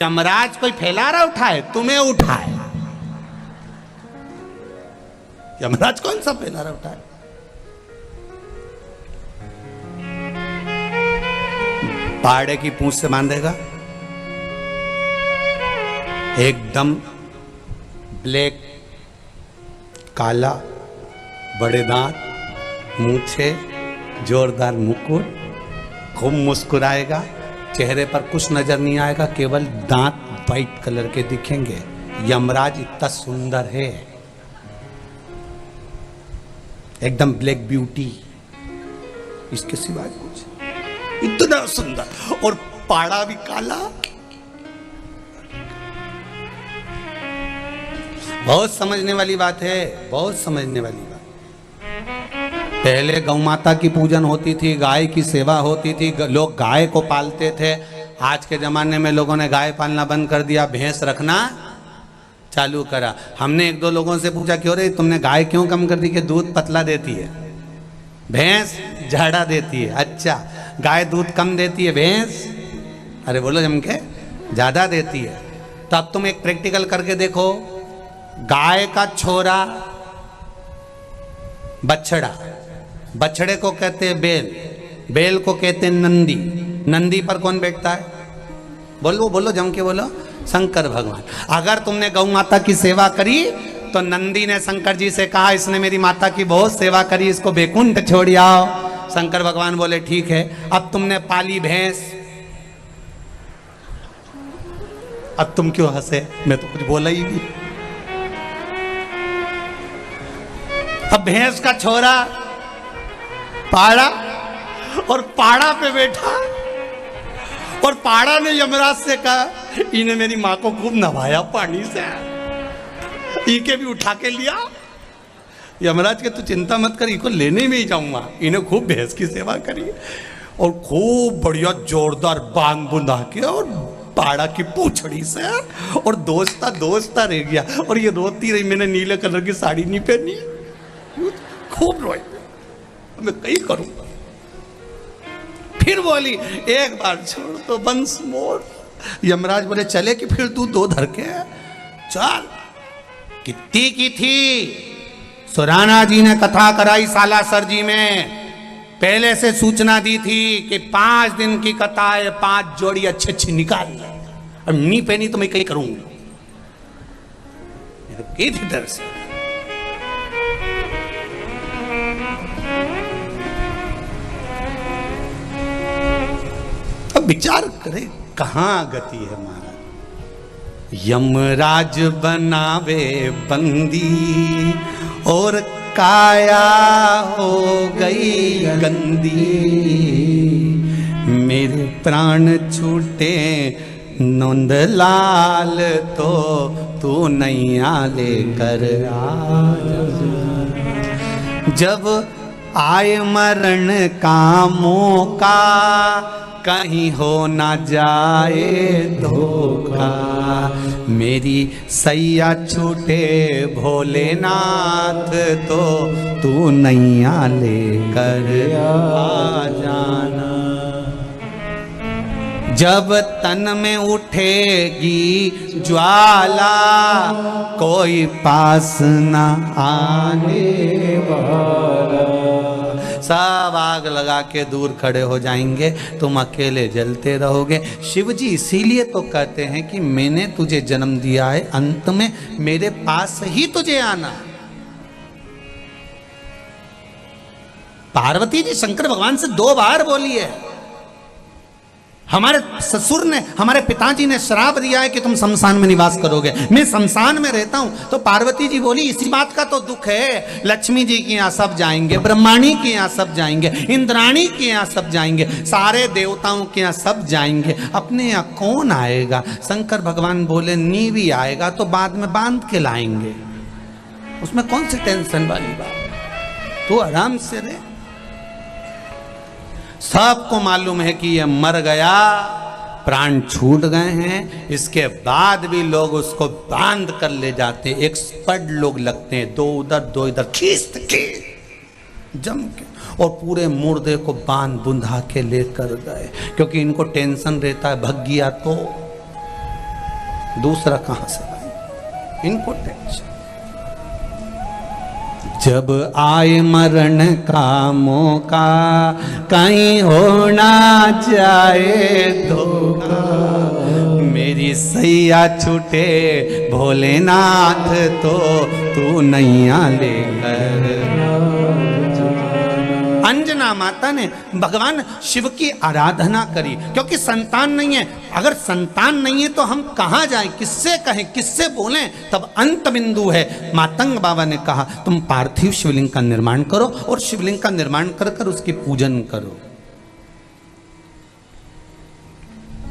यमराज कोई फैलारा उठाए, तुम्हें उठाए। यमराज कौन सा फैलारा उठाए? पाड़े की पूंछ से बांधेगा, एकदम ब्लैक, काला, बड़े दांत, मूछे, जोरदार मुकुट, खूब मुस्कुराएगा, चेहरे पर कुछ नजर नहीं आएगा, केवल दांत वाइट कलर के दिखेंगे। यमराज इतना सुंदर है, एकदम ब्लैक ब्यूटी, इसके सिवा कुछ, इतना सुंदर, और पाड़ा भी काला। बहुत समझने वाली बात है, बहुत समझने वाली बात। पहले गौ माता की पूजन होती थी, गाय की सेवा होती थी, लोग गाय को पालते थे। आज के जमाने में लोगों ने गाय पालना बंद कर दिया, भैंस रखना चालू करा। हमने एक दो लोगों से पूछा, क्यों रे तुमने गाय क्यों कम कर दी? कि दूध पतला देती है, भैंस झाड़ा देती है। अच्छा, गाय दूध कम देती है, भैंस अरे बोलो जम के ज्यादा देती है। तो अब तुम एक प्रैक्टिकल करके देखो, गाय का छोरा बछड़ा, बछड़े को कहते हैं बैल, बैल को कहते हैं नंदी, नंदी पर कौन बैठता है? बोलो बोलो जम के बोलो, शंकर भगवान। अगर तुमने गौ माता की सेवा करी तो नंदी ने शंकर जी से कहा, इसने मेरी माता की बहुत सेवा करी, इसको बैकुंठ छोड़ आओ। शंकर भगवान बोले ठीक है। अब तुमने पाली भैंस, अब तुम क्यों हंसे? मैं तो कुछ बोला ही नहीं। अब भैंस का छोरा पाड़ा, और पाड़ा पे बैठा, और पाड़ा ने यमराज से कहा, इन्हें मेरी माँ को खूब नवाया पानी से, इनके भी उठा के लिया। यमराज के तू चिंता मत कर, इनको लेने में ही जाऊंगा। इन्हें खूब भैंस की सेवा करी, और खूब बढ़िया जोरदार बांध बुंदा के, और पाड़ा की पूछड़ी से, और दोस्ता रह गया। और ये रोती रही, मैंने नीले कलर की साड़ी नहीं पहनी, खूब रोई, मैं कहीं करूं। फिर बोली, एक बार छोड़ तो वंस मोर। यमराज बोले, चले कि फिर तू दो धर के चल। कितनी की थी? सुराना जी ने कथा कराई सालासर जी में, पहले से सूचना दी थी कि 5 दिन की कथा है, 5 जोड़ी अच्छी अच्छी निकाल ले, और नहीं पहनी तो मैं कहीं करूंगा। की थी डर से। अब विचार करे कहां गति है महाराज। यमराज बनावे बंदी, और काया हो गई गंदी। मेरे प्राण छूटे नंदलाल, तो तू नैया लेकर आ। जब आए मरण का मौका, कहीं हो ना जाए धोखा। मेरी सैया छूटे भोलेनाथ, तो तू नैया लेकर आ जाना। जब तन में उठेगी ज्वाला, कोई पास ना आने वाला। सब आग लगा के दूर खड़े हो जाएंगे, तुम अकेले जलते रहोगे। शिव जी इसीलिए तो कहते हैं कि मैंने तुझे जन्म दिया है, अंत में मेरे पास ही तुझे आना। पार्वती जी शंकर भगवान से 2 बार बोली है। हमारे ससुर ने, हमारे पिताजी ने श्राप दिया है कि तुम शमशान में निवास करोगे, मैं शमशान में रहता हूं। तो पार्वती जी बोली, इसी बात का तो दुख है। लक्ष्मी जी के यहाँ सब जाएंगे, ब्रह्माणी के यहाँ सब जाएंगे, इंद्राणी के यहाँ सब जाएंगे, सारे देवताओं के यहाँ सब जाएंगे, अपने यहाँ कौन आएगा? शंकर भगवान बोले, नी भी आएगा तो बाद में बांध के लाएंगे, उसमें कौन सी टेंशन वाली बात, तू आराम से रहे। सबको मालूम है कि यह मर गया, प्राण छूट गए हैं, इसके बाद भी लोग उसको बांध कर ले जाते हैं। एक्सपर्ट लोग लगते हैं, 2 उधर 2 इधर, खींच के जम के, और पूरे मुर्दे को बांध बुंधा के लेकर गए, क्योंकि इनको टेंशन रहता है भग गया तो। दूसरा कहां से लाएंगे? इनको टेंशन। जब आए मरण का मौका, कहीं हो ना जाए धोखा, मेरी सैया छूटे भोलेनाथ तो तू नैया लेकर। अंजना माता ने भगवान शिव की आराधना करी, क्योंकि संतान नहीं है। अगर संतान नहीं है तो हम कहां जाएं, किससे कहें, किससे बोलें? तब अंत बिंदु है। मातंग बाबा ने कहा तुम पार्थिव शिवलिंग का निर्माण करो और शिवलिंग का निर्माण कर कर उसकी पूजन करो,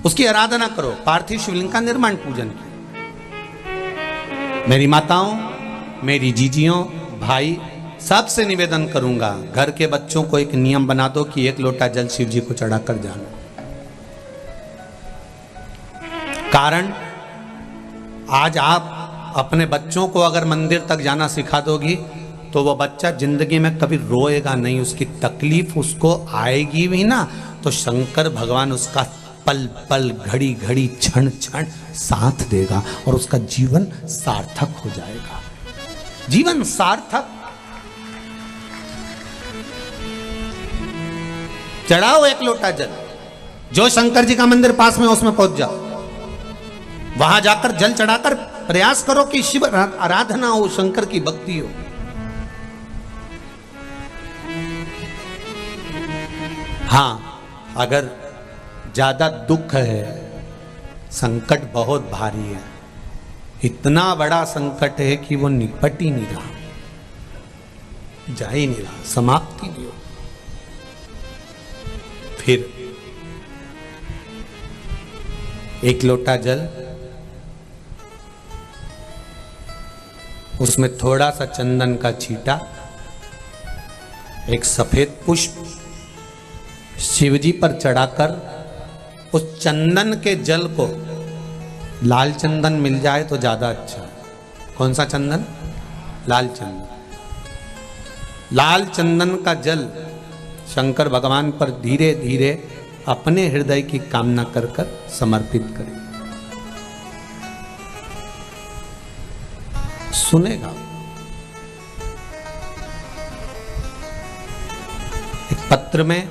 उसकी आराधना करो। पार्थिव शिवलिंग का निर्माण पूजन करो। मेरी माताओं, मेरी जीजियों, भाई, सबसे निवेदन करूंगा, घर के बच्चों को एक नियम बना दो कि 1 लोटा जल शिव जी को चढ़ाकर जाना। कारण आज आप अपने बच्चों को अगर मंदिर तक जाना सिखा दोगी तो वो बच्चा जिंदगी में कभी रोएगा नहीं, उसकी तकलीफ उसको आएगी भी ना तो शंकर भगवान उसका पल पल, घड़ी घड़ी, क्षण क्षण साथ देगा और उसका जीवन सार्थक हो जाएगा। जीवन सार्थक। चढ़ाओ 1 लोटा जल, जो शंकर जी का मंदिर पास में उसमें पहुंच जाओ, वहां जाकर जल चढ़ाकर प्रयास करो कि शिव आराधना हो, शंकर की भक्ति हो। हां, अगर ज्यादा दुख है, संकट बहुत भारी है, इतना बड़ा संकट है कि वो निपट ही नहीं रहा, जा ही नहीं रहा, समाप्ति नहीं हो, फिर 1 लोटा जल, उसमें थोड़ा सा चंदन का छींटा, एक सफेद पुष्प शिवजी पर चढ़ाकर उस चंदन के जल को, लाल चंदन मिल जाए तो ज्यादा अच्छा है। कौन सा चंदन? लाल चंदन। लाल चंदन का जल शंकर भगवान पर धीरे धीरे अपने हृदय की कामना कर कर समर्पित करें। सुनेगा। एक पत्र में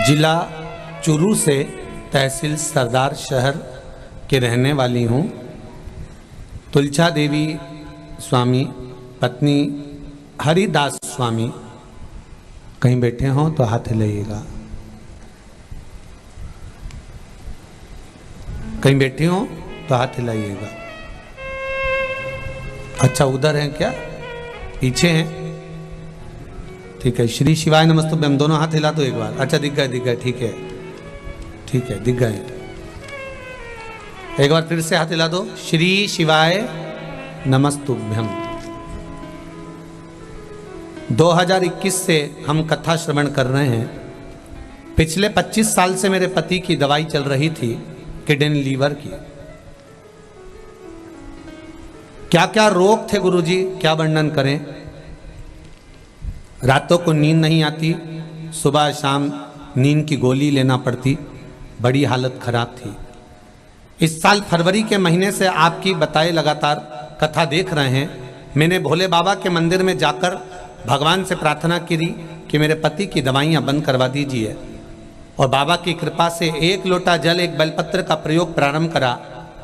जिला चुरू से तहसील सरदार शहर के रहने वाली हूँ। तुलछा देवी स्वामी पत्नी हरिदास स्वामी कहीं बैठे हों तो हाथ हिलाइएगा। कहीं बैठे हों तो हाथ हिलाइएगा। अच्छा, उधर हैं क्या? पीछे हैं? ठीक है। श्री शिवाय नमस्तुभ्यं, हम दोनों हाथ हिला दो एक बार। अच्छा, दिख गए, ठीक है, ठीक है, दिख गए। एक बार फिर से हाथ हिला दो। श्री शिवाय नमस्तुभ्यं। 2021 से हम कथा श्रवण कर रहे हैं। पिछले 25 साल से मेरे पति की दवाई चल रही थी, किडनी लीवर की। क्या क्या रोग थे गुरुजी, क्या वर्णन करें। रातों को नींद नहीं आती, सुबह शाम नींद की गोली लेना पड़ती, बड़ी हालत खराब थी। इस साल फरवरी के महीने से आपकी बताए लगातार कथा देख रहे हैं। मैंने भोले बाबा के मंदिर में जाकर भगवान से प्रार्थना की कि मेरे पति की दवाइयाँ बंद करवा दीजिए, और बाबा की कृपा से 1 लोटा जल, 1 बेलपत्र का प्रयोग प्रारंभ करा।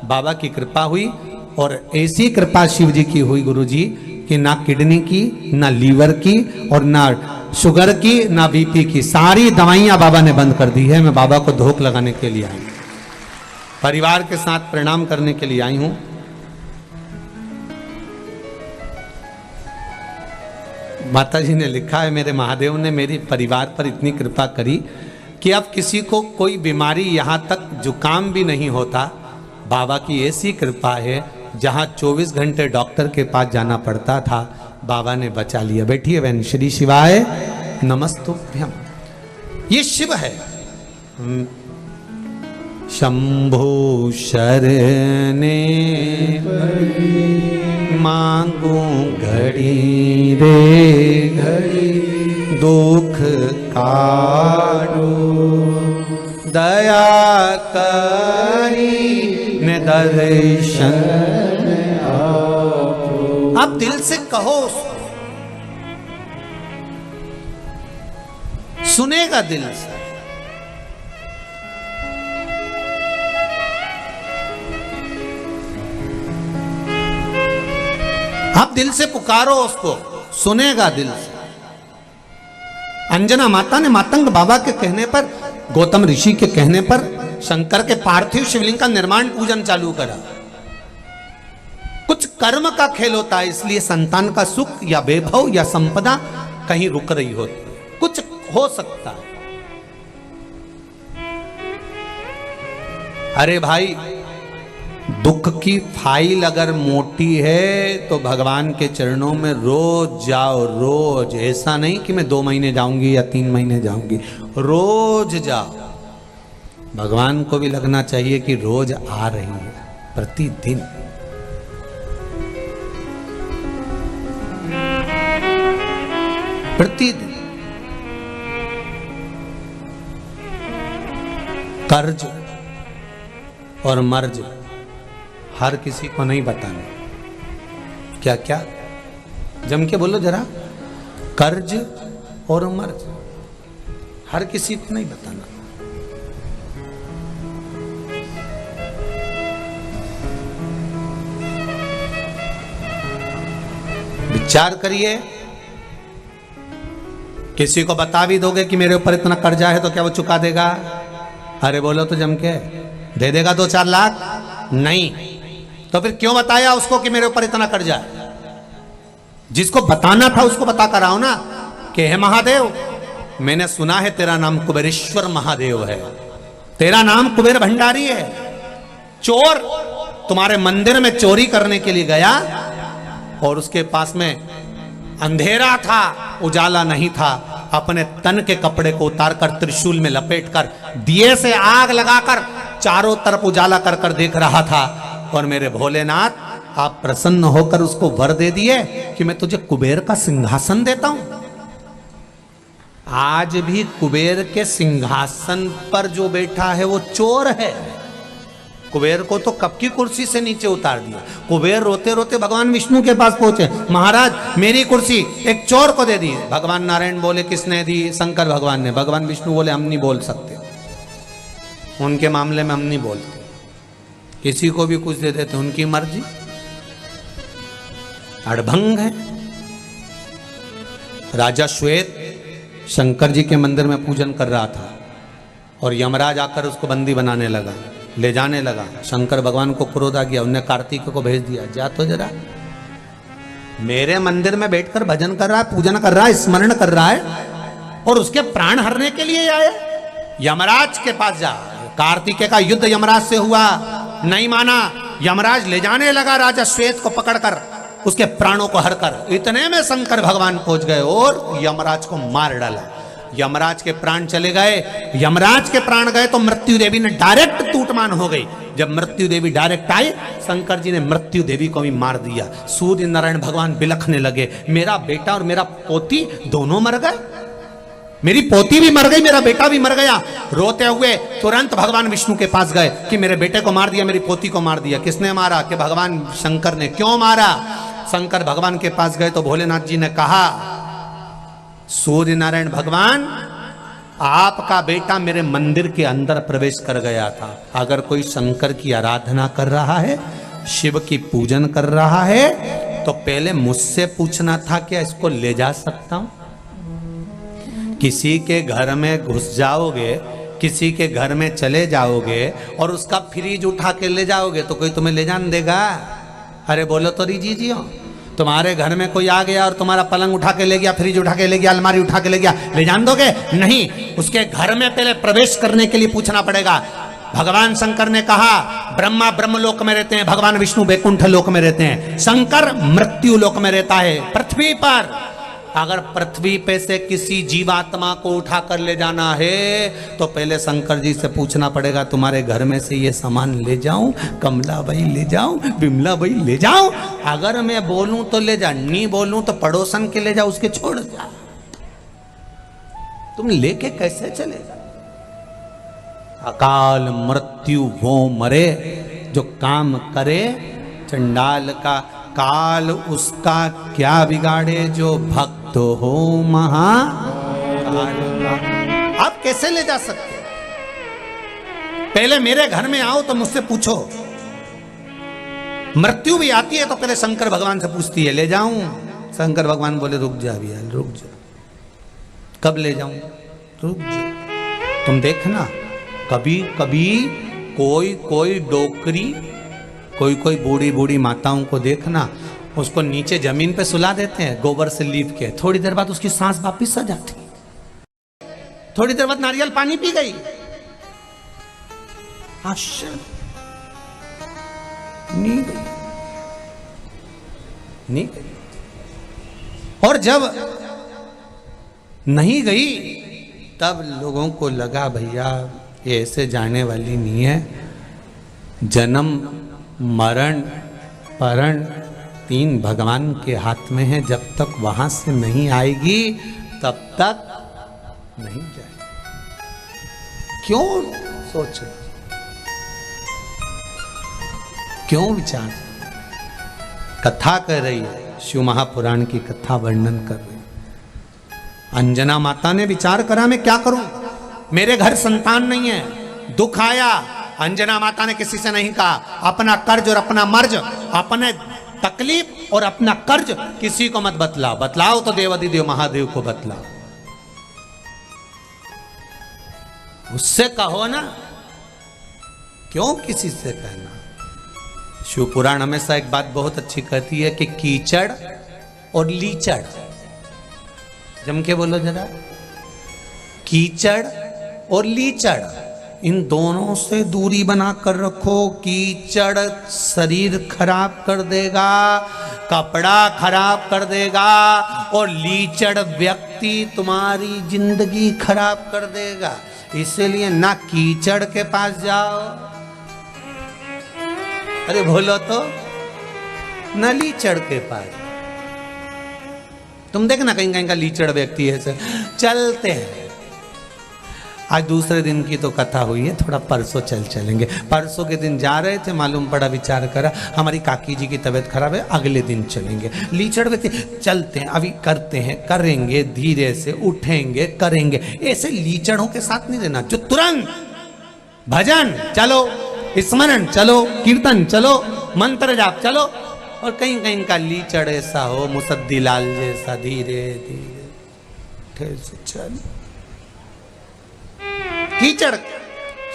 बाबा की कृपा हुई, और ऐसी कृपा शिव जी की हुई गुरुजी कि ना किडनी की, ना लीवर की, और ना शुगर की, ना बीपी की, सारी दवाइयां बाबा ने बंद कर दी है। मैं बाबा को धोख लगाने के लिए आई हूं, परिवार के साथ प्रणाम करने के लिए आई हूं। माता जी ने लिखा है, मेरे महादेव ने मेरी परिवार पर इतनी कृपा करी कि अब किसी को कोई बीमारी, यहां तक जुकाम भी नहीं होता। बाबा की ऐसी कृपा है, जहां 24 घंटे डॉक्टर के पास जाना पड़ता था, बाबा ने बचा लिया। बैठिए बहन। श्री शिवाय नमस्तुभ्यम। ये शिव है। शंभो शरणे मांगू घड़ी रे घड़ी, दुख काटो दया करी ने दर्शन। आप दिल से कहो, सुनेगा दिल से। आप दिल से पुकारो उसको, सुनेगा दिल से। अंजना माता ने मातंग बाबा के कहने पर, गौतम ऋषि के कहने पर शंकर के पार्थिव शिवलिंग का निर्माण पूजन चालू करा। कुछ कर्म का खेल होता है, इसलिए संतान का सुख या वैभव या संपदा कहीं रुक रही होती है। कुछ हो सकता है। अरे भाई, दुख की फाइल अगर मोटी है तो भगवान के चरणों में रोज जाओ, रोज। ऐसा नहीं कि मैं 2 महीने जाऊंगी या 3 महीने जाऊंगी, रोज जाओ। भगवान को भी लगना चाहिए कि रोज आ रही है, प्रतिदिन। प्रतिदिन। कर्ज और मर्ज हर किसी को नहीं बताना। क्या क्या जम के बोलो जरा। कर्ज और मर्ज हर किसी को नहीं बताना। विचार करिए। किसी को बता भी दोगे कि मेरे ऊपर इतना कर्जा है, तो क्या वो चुका देगा? अरे बोलो तो जम के, दे देगा 2-4 लाख? नहीं। तो फिर क्यों बताया उसको कि मेरे ऊपर इतना कर्जा है? जिसको बताना था उसको बता कर आओ ना कि हे महादेव, मैंने सुना है तेरा नाम कुबेरेश्वर महादेव है, तेरा नाम कुबेर भंडारी है। चोर तुम्हारे मंदिर में चोरी करने के लिए गया और उसके पास में अंधेरा था, उजाला नहीं था। अपने तन के कपड़े को उतारकर त्रिशूल में लपेटकर दिए से आग लगाकर चारों तरफ उजाला कर कर देख रहा था। और मेरे भोलेनाथ, आप प्रसन्न होकर उसको वर दे दिए कि मैं तुझे कुबेर का सिंहासन देता हूं। आज भी कुबेर के सिंहासन पर जो बैठा है वो चोर है। कुबेर को तो कब की कुर्सी से नीचे उतार दिया। कुबेर रोते रोते भगवान विष्णु के पास पहुंचे, महाराज मेरी कुर्सी एक चोर को दे दी। भगवान नारायण बोले किसने दी? शंकर भगवान ने। भगवान विष्णु बोले हम नहीं बोल सकते, उनके मामले में हम नहीं बोलते, किसी को भी कुछ दे देते, उनकी मर्जी। अड़भंग है। राजा श्वेत शंकर जी के मंदिर में पूजन कर रहा था और यमराज आकर उसको बंदी बनाने लगा, ले जाने लगा। शंकर भगवान को क्रोध आ गया, उन्हें कार्तिक को भेज दिया, जा तो जरा, मेरे मंदिर में बैठकर भजन कर रहा है, पूजन कर रहा है, स्मरण कर रहा है और उसके प्राण हरने के लिए आया। यमराज के पास जा। कार्तिकेय का युद्ध यमराज से हुआ, नहीं माना। यमराज ले जाने लगा राजा श्वेत को पकड़कर, उसके प्राणों को हरकर। इतने में शंकर भगवान पहुंच गए और यमराज को मार डाला। यमराज के प्राण चले गए। यमराज के प्राण गए तो मृत्यु देवी ने डायरेक्ट टूटमान हो गई। जब मृत्यु देवी डायरेक्ट आई, शंकर जी ने मृत्यु देवी को भी मार दिया। सूर्य नारायण भगवान बिलखने लगे, मेरा बेटा और मेरा पोती दोनों मर गए, मेरी पोती भी मर गई, मेरा बेटा भी मर गया। रोते हुए तुरंत भगवान विष्णु के पास गए कि मेरे बेटे को मार दिया, मेरी पोती को मार दिया। किसने मारा? कि भगवान शंकर ने। क्यों मारा? शंकर भगवान के पास गए तो भोलेनाथ जी ने कहा, सूर्य नारायण भगवान, आपका बेटा मेरे मंदिर के अंदर प्रवेश कर गया था। अगर कोई शंकर की आराधना कर रहा है, शिव की पूजन कर रहा है, तो पहले मुझसे पूछना था क्या इसको ले जा सकता हूं? किसी के घर में घुस जाओगे, किसी के घर में चले जाओगे और उसका फ्रिज उठा के ले जाओगे तो कोई तुम्हें ले जाने देगा? अरे बोलो तो रिजीजियो, तुम्हारे घर में कोई आ गया और तुम्हारा पलंग उठा के ले गया, फ्रिज उठा के ले गया, अलमारी उठा के ले गया, ले जान दोगे? नहीं, उसके घर में पहले प्रवेश करने के लिए पूछना पड़ेगा। भगवान शंकर ने कहा ब्रह्मा ब्रह्मलोक में रहते हैं, भगवान विष्णु वैकुंठ लोक में रहते हैं, शंकर मृत्यु लोक में रहता है। पृथ्वी पर अगर पृथ्वी पे से किसी जीवात्मा को उठा कर ले जाना है तो पहले शंकर जी से पूछना पड़ेगा तुम्हारे घर में से ये सामान ले जाऊं, कमला भाई ले जाऊं, बिमला भाई ले जाऊं? अगर मैं बोलूं तो ले जा, नहीं बोलूं तो पड़ोसन के ले जा, उसके छोड़ जा। तुम लेके कैसे चलेगा? अकाल मृत्यु वो मरे जो काम करे चंडाल का, काल उसका क्या बिगाड़े जो भक्त हो महाकाल का। आप कैसे ले जा सकते? पहले मेरे घर में आओ तो मुझसे पूछो। मृत्यु भी आती है तो पहले शंकर भगवान से पूछती है ले जाऊं? शंकर भगवान बोले रुक जा भैया, रुक जा। कब ले जाऊं? रुक जा। तुम देखना कभी कभी कोई डोकरी, कोई बूढ़ी बूढ़ी माताओं को देखना, उसको नीचे जमीन पे सुला देते हैं गोबर से लीप के, थोड़ी देर बाद उसकी सांस वापिस आ जाती, थोड़ी देर बाद नारियल पानी पी गई। आश्चर्य, नहीं गई, नहीं गई। और जब नहीं गई तब लोगों को लगा भैया ये ऐसे जाने वाली नहीं है, जन्म मरण परण तीन भगवान के हाथ में है, जब तक वहां से नहीं आएगी तब तक नहीं जाएगी। क्यों सोचे, क्यों विचार? कथा कर रही है, शिव महापुराण की कथा वर्णन कर रही है। अंजना माता ने विचार करा मैं क्या करूं, मेरे घर संतान नहीं है, दुख आया। अंजना माता ने किसी से नहीं कहा अपना कर्ज और अपना मर्ज, अपने तकलीफ और अपना कर्ज किसी को मत बतलाओ, बतलाओ तो देवाधिदेव महादेव को बतलाओ, उससे कहो ना, क्यों किसी से कहना। शिव पुराण हमेशा एक बात बहुत अच्छी कहती है कि कीचड़ और लीचड़, जम के बोलो जरा, कीचड़ और लीचड़, इन दोनों से दूरी बना कर रखो। कीचड़ शरीर खराब कर देगा, कपड़ा खराब कर देगा, और लीचड़ व्यक्ति तुम्हारी जिंदगी खराब कर देगा। इसीलिए ना कीचड़ के पास जाओ, अरे बोलो तो, ना लीचड़ के पास। तुम देखना कहीं कहीं का लीचड़ व्यक्ति है, चलते हैं। आज दूसरे दिन की तो कथा हुई है, थोड़ा परसों चलेंगे। परसों के दिन जा रहे थे, मालूम पड़ा, विचार करा हमारी काकी जी की तबीयत खराब है, अगले दिन चलेंगे। लीचड़ व्यक्ति चलते हैं, अभी करते हैं, करेंगे, धीरे से उठेंगे, करेंगे। ऐसे लीचड़ों के साथ नहीं रहना जो तुरंत भजन चलो, स्मरण चलो, कीर्तन चलो, मंत्र जाप चलो, और कहीं कहीं का लीचड़ ऐसा हो मुसद्दी लाल जैसा, धीरे धीरे से चल। कीचड़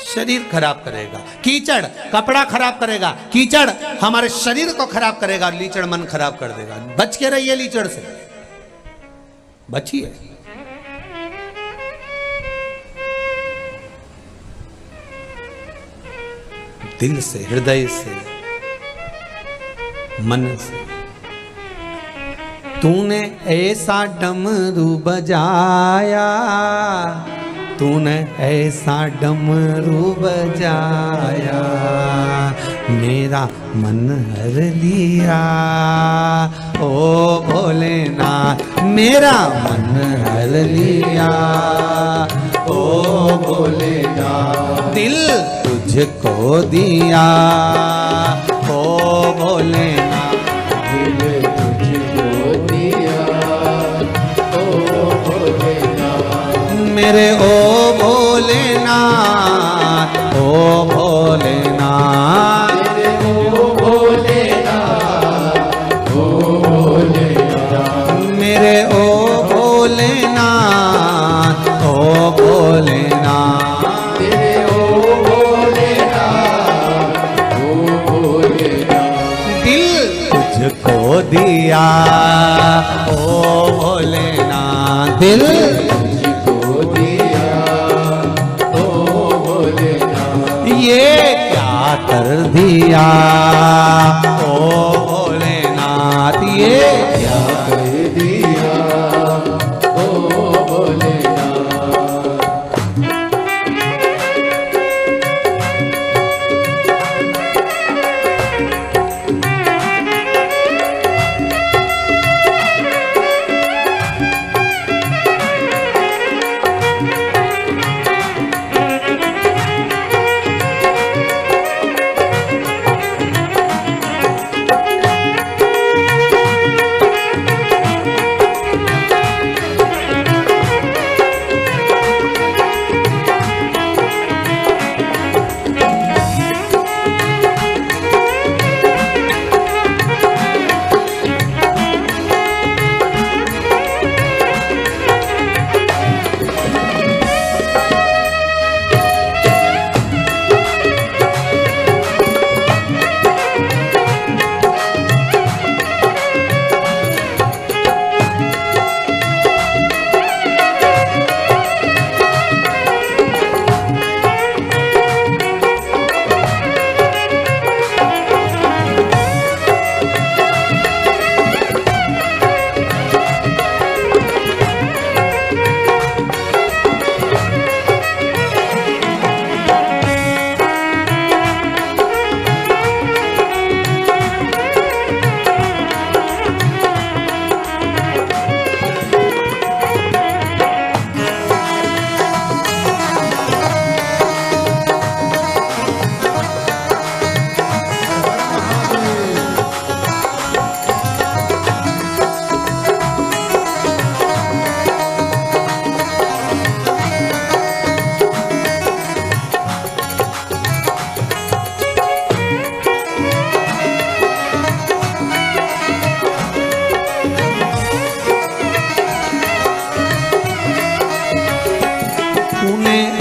शरीर खराब करेगा, कीचड़ कपड़ा खराब करेगा, कीचड़ हमारे शरीर को खराब करेगा, लीचड़ मन खराब कर देगा। बच के रहिए लीचड़ से, बचिए। दिल से, हृदय से, मन से। तूने ऐसा डमरू बजाया, तूने ऐसा डमरू बजाया, मेरा मन हर लिया। ओ भोलेनाथ मेरा मन हर लिया, ओ भोलेनाथ दिल तुझको दिया, ओ भोलेनाथ दिल तुझको दिया, ओ भोलेनाथ मेरे ओ भोलेनाथ, ओ भोलेनाथ, मेरे ओ भोलेनाथ, ओ ओ भोलेनाथ दिल तुझको दिया ओ भोलेनाथ। ये क्या कर दिया ओ भोलेनाथ ये क्या कर दिया ओ भोलेनाथ।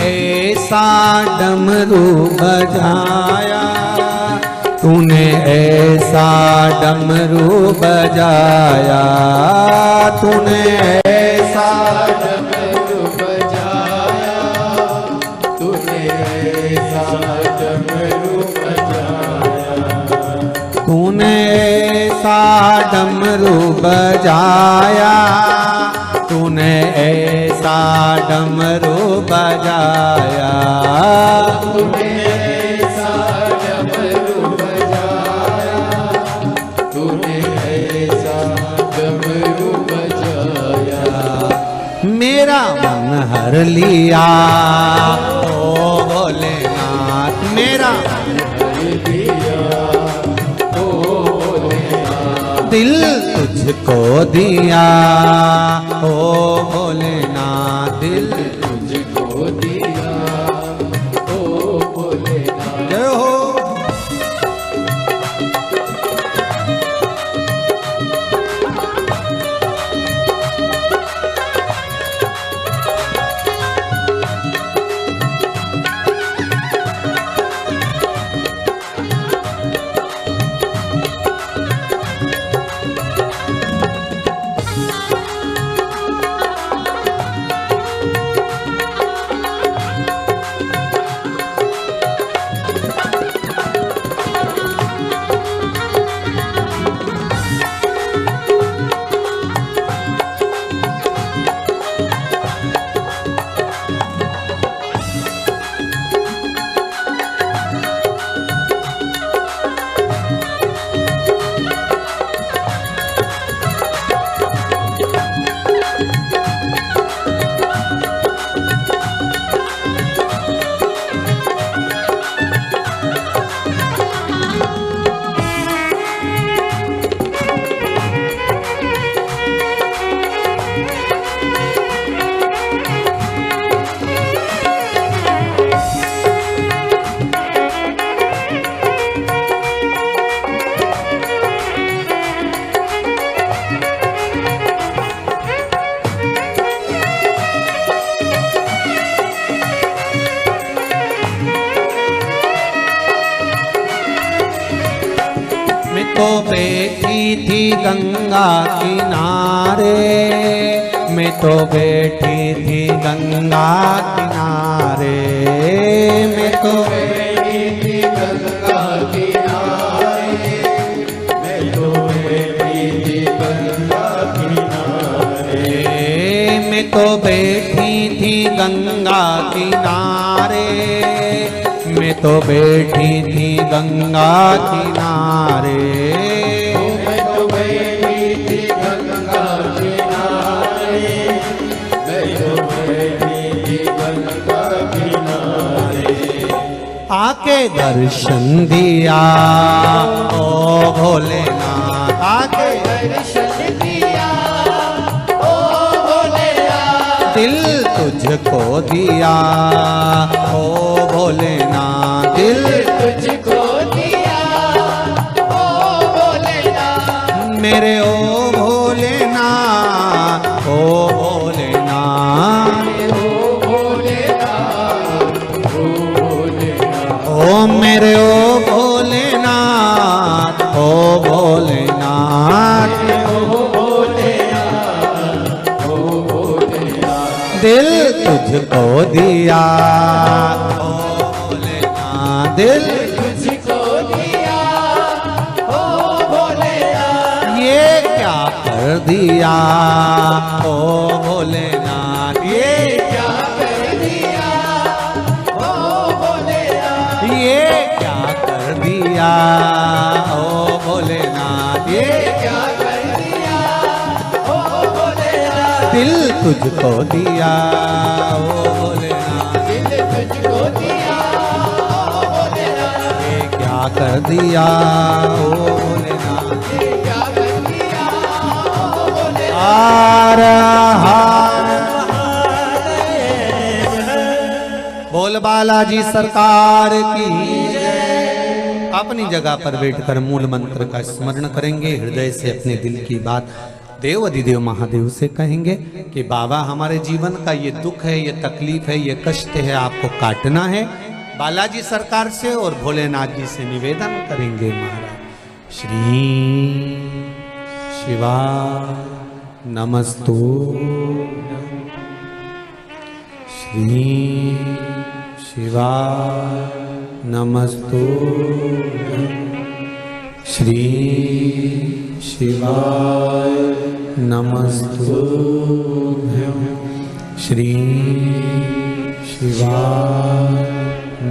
ऐसा डमरू बजाया तूने ऐसा डमरू बजाया तूने ऐसा डमरू बजाया तूने ऐसा डमरू बजाया। तूने ऐसा डमरू बजाया तूने ऐसा डमरू बजाया तूने ऐसा डमरू बजाया तूने ऐसा डमरू बजाया। मेरा मन हर लिया ओ भोलेनाथ मेरा हर दिया ओ भोलेनाथ। दिल तुझको दिया ओ भोलेनाथ दिल तुझको दिया ओ भोलेनाथ। जय हो। तो बैठी थी गंगा किनारे, मैं तो बैठी थी गंगा किनारे, मैं तो बैठी थी गंगा किनारे, मैं तो बैठी थी गंगा किनारे, मैं तो बैठी थी गंगा किनारे, मैं तो बैठी थी गंगा किनारे, मैं तो बैठी थी गंगा किनारे, मैं तो बैठी थी गंगा किनारे। आके दर्शन दिया ओ भोलेनाथ, आके दर्शन दिया ओ भोलेनाथ, दिल तुझको दिया ओ भोलेनाथ, दिल तुझको दिया ओ भोलेनाथ, मेरे ओ भोलेनाथ, ओ भोलेनाथ, ओ भोलेनाथ, ओ भोलेनाथ, ओ मेरे ओ भोलेनाथ, ओ भोलेनाथ, ओ भोलेनाथ, ओ भोलेनाथ, दिल तुझको दिया ओ भोलेनाथ, दिल तुझको दिया ओ भोलेनाथ, ये क्या कर दिया ओ भोलेनाथ, ये क्या कर दिया ओ भोलेनाथ, ये क्या कर दिया ओ भोलेनाथ, ये क्या कर दिया ओ भोलेनाथ, दिल तुझको दिया ओ भोलेनाथ, दिल तुझको दिया ओ भोलेनाथ, ये क्या कर दिया ओ भोलेनाथ, क्या कर दिया ओ भोलेनाथ। हार हार बोल बालाजी सरकार की जय। अपनी जगह पर बैठकर मूल मंत्र का स्मरण करेंगे, हृदय से अपने दिल की बात देव अधिदेव महादेव से कहेंगे कि बाबा हमारे जीवन का ये दुख है, ये तकलीफ है, ये कष्ट है, आपको काटना है। बालाजी सरकार से और भोलेनाथ जी से निवेदन करेंगे महाराज। श्री शिवा नमस्तु, श्री शिवा नमस्तु, श्री शिवाय नमस्तुभ्यं, श्री शिवाय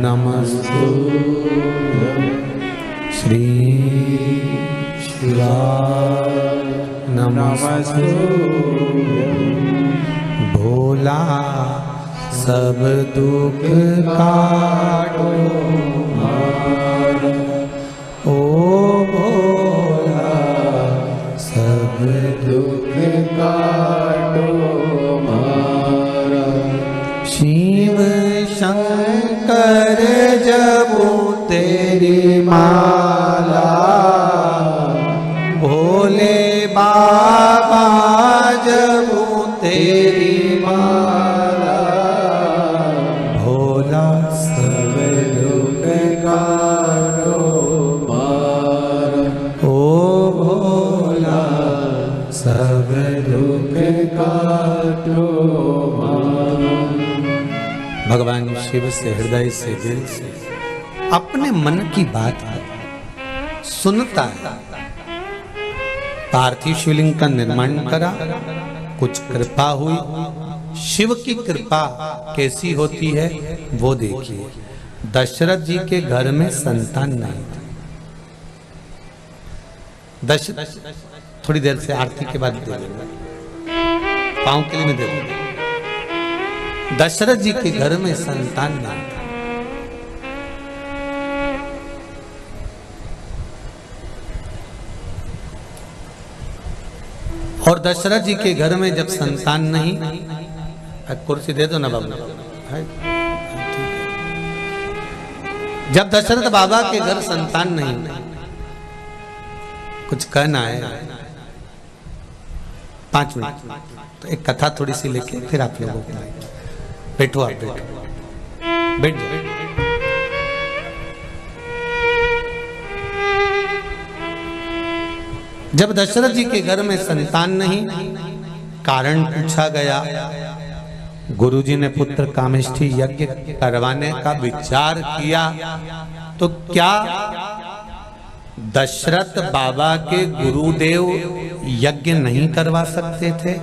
नमस्तुभ्यं, श्री शिवाय नमस्तुभ्यं। भोला सब दुख काटो ओ भोला सब दुख काटो मारा, शिव शंकर जपो तेरी माला, भोले बाबा जपो तेरी माला, भोला सब दुख काटो मारा, ओ भोला सब दुख काटो मारा। भगवान शिव से हृदय से दिल से अपने मन की बात सुनता है। पार्थिव शिवलिंग का निर्माण करा, कुछ कृपा हुई। शिव की कृपा कैसी होती है वो देखिए। दशरथ जी के घर में संतान नहीं थी। थोड़ी देर से आरती के बाद दे दूंगा, पाँव के लिए मैं दे दूंगा। दशरथ जी के घर में संतान नहीं था। और दशरथ जी के घर में जब संतान नहीं, कुर्सी दे दो ना बाबू, जब दशरथ बाबा के घर संतान नहीं, कुछ कहना है 5 मिनट, तो एक कथा थोड़ी सी लेके फिर आप लोगों को बैठो, आप बैठो, बैठ जाओ। जब दशरथ जी के घर में संतान नहीं, कारण पूछा गया। गुरुजी ने पुत्र कामेष्ठी यज्ञ करवाने का विचार किया, तो क्या दशरथ बाबा के गुरुदेव यज्ञ नहीं करवा सकते थे?